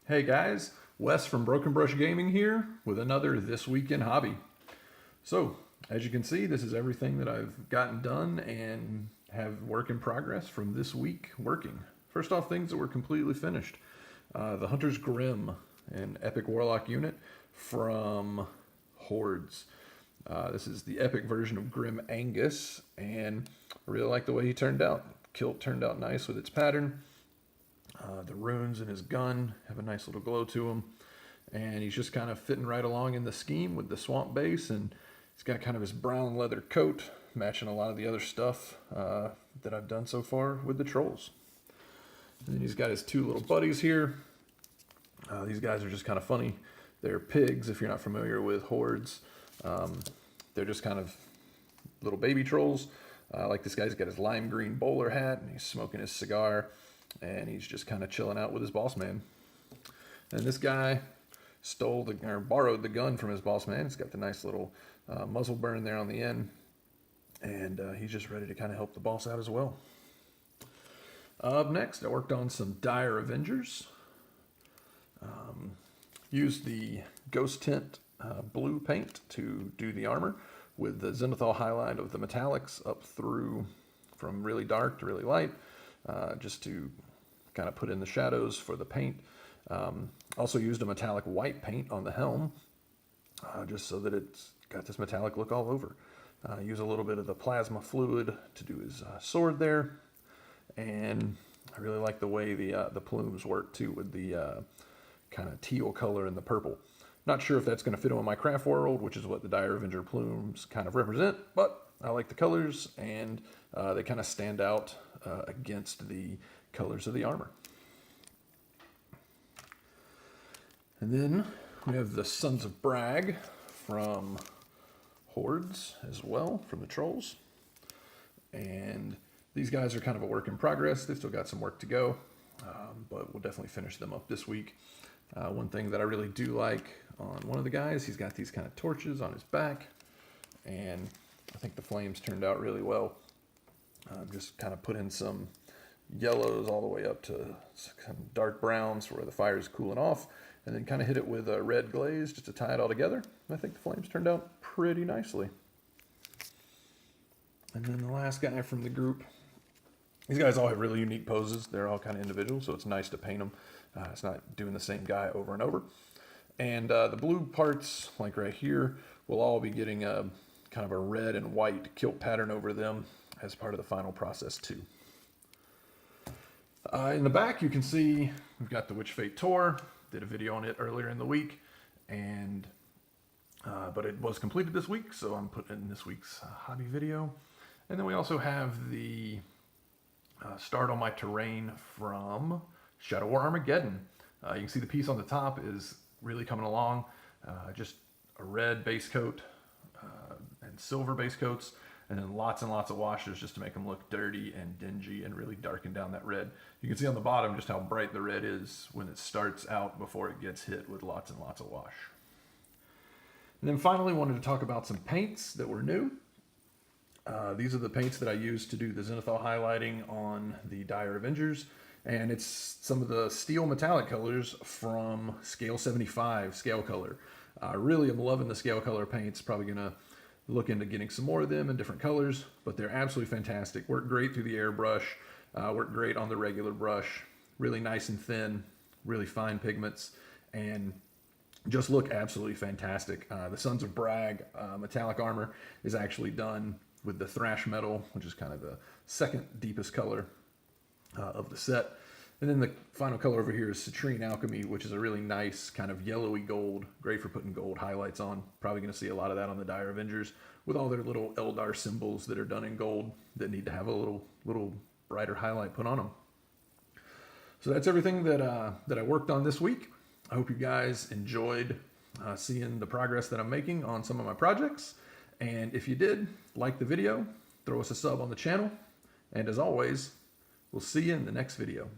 Hey guys, Wes from Broken Brush Gaming here with another This Week in Hobby. So, as you can see, this is everything that I've gotten done and have work in progress from this week working. First off, things that were completely finished. The Hunter's Grim, an epic warlock unit from Hordes. This is the epic version of Grim Angus, and I really like the way he turned out. Kilt turned out nice with its pattern. The runes in his gun have a nice little glow to him, and he's just kind of fitting right along in the scheme with the swamp base, and he's got kind of his brown leather coat matching a lot of the other stuff that I've done so far with the trolls. And then he's got his two little buddies here. These guys are just kind of funny. They're pigs, if you're not familiar with Hordes. They're just kind of little baby trolls. Like this guy's got his lime green bowler hat, and he's smoking his cigar, and he's just kind of chilling out with his boss man. And this guy borrowed the gun from his boss man. It's got the nice little muzzle burn there on the end, and he's just ready to kind of help the boss out as well. Up next, I worked on some Dire Avengers. Used the Ghost Tint blue paint to do the armor with the zenithal highlight of the metallics up through from really dark to really light, just to kind of put in the shadows for the paint. Also used a metallic white paint on the helm, just so that it's got this metallic look all over. Use a little bit of the plasma fluid to do his sword there, and I really like the way the plumes work too, with the kind of teal color and the purple. Not sure if that's going to fit on my craft world, which is what the Dire Avenger plumes kind of represent, but I like the colors, and they kind of stand out against the colors of the armor. And then we have the Sons of Brag from Hordes as well, from the Trolls. And these guys are kind of a work in progress. They've still got some work to go, but we'll definitely finish them up this week. One thing that I really do like on one of the guys, he's got these kind of torches on his back, and I think the flames turned out really well. Just kind of put in some yellows all the way up to some dark browns where the fire is cooling off, and then kind of hit it with a red glaze just to tie it all together. I think the flames turned out pretty nicely. And then the last guy from the group, these guys all have really unique poses. They're all kind of individual, so it's nice to paint them. It's not doing the same guy over and over. And the blue parts, like right here, will all be getting a kind of a red and white kilt pattern over them as part of the final process too. In the back, you can see we've got the Witch Fate Tour. Did a video on it earlier in the week, and but it was completed this week, so I'm putting in this week's hobby video. And then we also have the start on my terrain from Shadow War Armageddon. You can see the piece on the top is really coming along. Just a red base coat and silver base coats, and then lots and lots of washes just to make them look dirty and dingy and really darken down that red. You can see on the bottom just how bright the red is when it starts out before it gets hit with lots and lots of wash. And then finally, wanted to talk about some paints that were new. These are the paints that I used to do the zenithal highlighting on the Dire Avengers, and it's some of the steel metallic colors from Scale 75 Scale Color. I really am loving the Scale Color paints. Probably gonna look into getting some more of them in different colors, but they're absolutely fantastic. Work great through the airbrush, work great on the regular brush, really nice and thin, really fine pigments, and just look absolutely fantastic. The Sons of Brag metallic armor is actually done with the thrash metal, which is kind of the second deepest color of the set. And then the final color over here is Citrine Alchemy, which is a really nice kind of yellowy gold, great for putting gold highlights on. Probably going to see a lot of that on the Dire Avengers with all their little Eldar symbols that are done in gold that need to have a little brighter highlight put on them. So that's everything that I worked on this week. I hope you guys enjoyed seeing the progress that I'm making on some of my projects. And if you did, like the video, throw us a sub on the channel. And as always, we'll see you in the next video.